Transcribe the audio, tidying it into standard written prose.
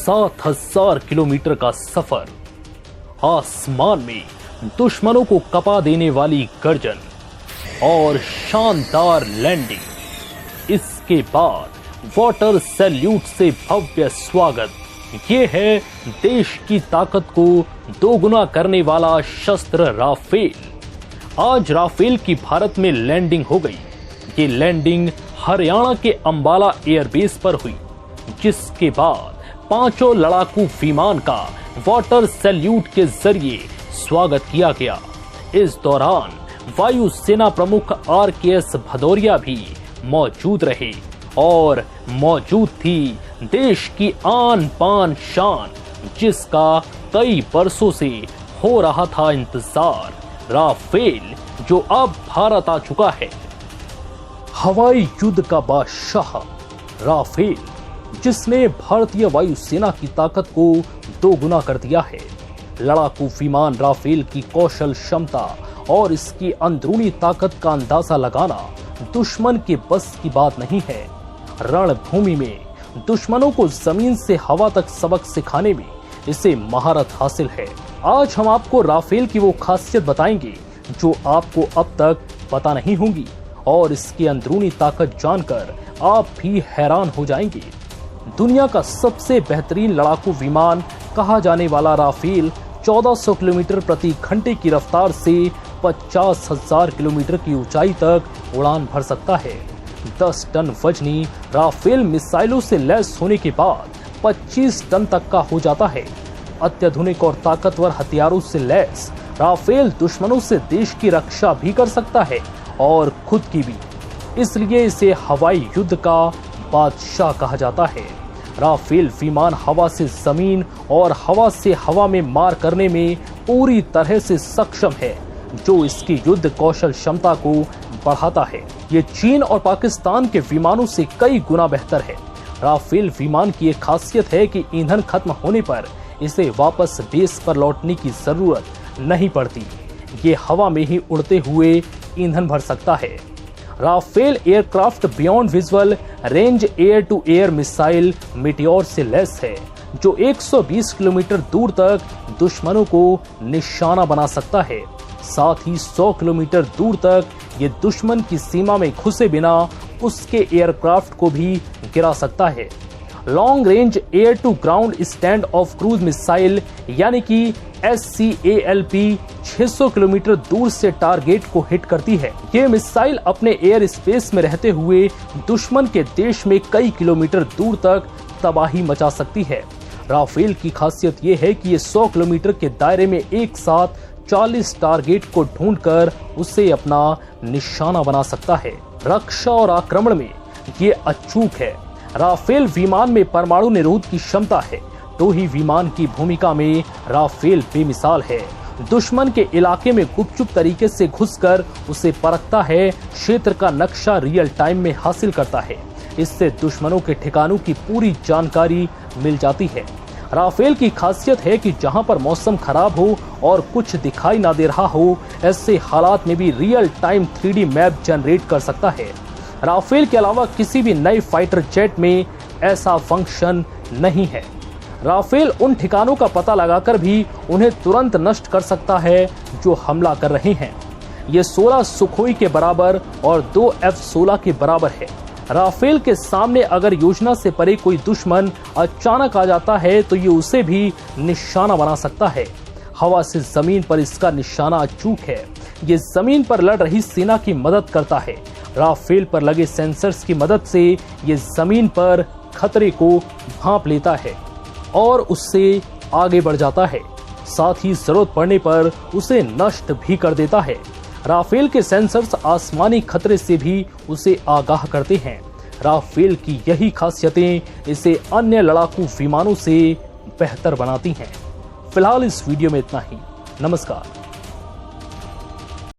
7,000 kilometre का सफर, आसमान में दुश्मनों को कपा देने वाली गर्जन और शानदार लैंडिंग। इसके बाद वाटर सैल्यूट से भव्य स्वागत। ये है देश की ताकत को दोगुना करने वाला शस्त्र राफेल। आज राफेल की भारत में लैंडिंग हो गई। ये लैंडिंग हरियाणा के अंबाला एयरबेस पर हुई, जिसके बाद पांचों लड़ाकू विमान का वाटर सैल्यूट के जरिए स्वागत किया गया। इस दौरान वायुसेना प्रमुख RKS भदौरिया भी मौजूद रहे और मौजूद थी देश की आन बान शान, जिसका कई बरसों से हो रहा था इंतजार, राफेल, जो अब भारत आ चुका है। हवाई युद्ध का बादशाह राफेल, जिसने भारतीय वायुसेना की ताकत को दोगुना कर दिया है। लड़ाकू विमान राफेल की कौशल क्षमता और इसकी अंदरूनी ताकत का अंदाजा लगाना दुश्मन के बस की बात नहीं है। रणभूमि में दुश्मनों को जमीन से हवा तक सबक सिखाने में इसे महारत हासिल है। आज हम आपको राफेल की वो खासियत बताएंगे जो आपको अब तक पता नहीं होंगी, और इसकी अंदरूनी ताकत जानकर आप भी हैरान हो जाएंगे। दुनिया का सबसे बेहतरीन लड़ाकू विमान कहा जाने वाला राफेल 1400 किलोमीटर प्रति घंटे की रफ्तार से 50,000 किलोमीटर की ऊंचाई तक उड़ान भर सकता है। 10 टन वजनी राफेल मिसाइलों से लैस होने के बाद 25 टन तक का हो जाता है। अत्याधुनिक और ताकतवर हथियारों से लैस राफेल दुश्मनों से देश की रक्षा भी कर सकता है और खुद की भी। इसलिए इसे हवाई युद्ध का बादशाह कहा जाता है। राफेल विमान हवा से जमीन और हवा से हवा में मार करने में पूरी तरह से सक्षम है, जो इसकी युद्ध कौशल क्षमता को बढ़ाता है। ये चीन और पाकिस्तान के विमानों से कई गुना बेहतर है। राफेल विमान की एक खासियत है कि ईंधन खत्म होने पर इसे वापस बेस पर लौटने की जरूरत नहीं पड़ती। ये हवा में ही उड़ते हुए ईंधन भर सकता है। Rafale aircraft beyond visual range air to air missile Meteor से लैस है, जो 120 किलोमीटर दूर तक दुश्मनों को निशाना बना सकता है। साथ ही 100 किलोमीटर दूर तक ये दुश्मन की सीमा में घुसे बिना उसके एयरक्राफ्ट को भी गिरा सकता है। Long range air to ground stand off cruise missile यानी कि SCALP 600 किलोमीटर दूर से टारगेट को हिट करती है। ये मिसाइल अपने एयर स्पेस में रहते हुए दुश्मन के देश में कई किलोमीटर दूर तक तबाही मचा सकती है। राफेल की खासियत ये है कि ये 100 किलोमीटर के दायरे में एक साथ 40 टारगेट को ढूंढकर उसे अपना निशाना बना सकता है। रक्षा और आक्रमण में ये अचूक है। राफेल विमान में परमाणु निरोध की क्षमता है, तो ही विमान की भूमिका में राफेल बेमिसाल है। दुश्मन के इलाके में गुपचुप तरीके से घुसकर उसे परखता है, क्षेत्र का नक्शा रियल टाइम में हासिल करता है। इससे दुश्मनों के ठिकानों की पूरी जानकारी मिल जाती है। राफेल की खासियत है कि जहां पर मौसम खराब हो और कुछ दिखाई ना दे रहा हो, ऐसे हालात में भी real time 3D map generate कर सकता है। राफेल के अलावा किसी भी नए फाइटर जेट में ऐसा फंक्शन नहीं है। राफेल उन ठिकानों का पता लगाकर भी उन्हें तुरंत नष्ट कर सकता है जो हमला कर रहे हैं। ये 16 सुखोई के बराबर और 2 F-16 के बराबर है। राफेल के सामने अगर योजना से परे कोई दुश्मन अचानक आ जाता है तो ये उसे भी निशाना बना सकता है। हवा से जमीन पर इसका निशाना अचूक है। ये जमीन पर लड़ रही सेना की मदद करता है। राफेल पर लगे सेंसर्स की मदद से ये जमीन पर खतरे को भांप लेता है और उससे आगे बढ़ जाता है। साथ ही जरूरत पड़ने पर उसे नष्ट भी कर देता है। राफेल के सेंसर्स आसमानी खतरे से भी उसे आगाह करते हैं। राफेल की यही खासियतें इसे अन्य लड़ाकू विमानों से बेहतर बनाती हैं। फिलहाल इस वीडियो में इतना ही। नमस्कार।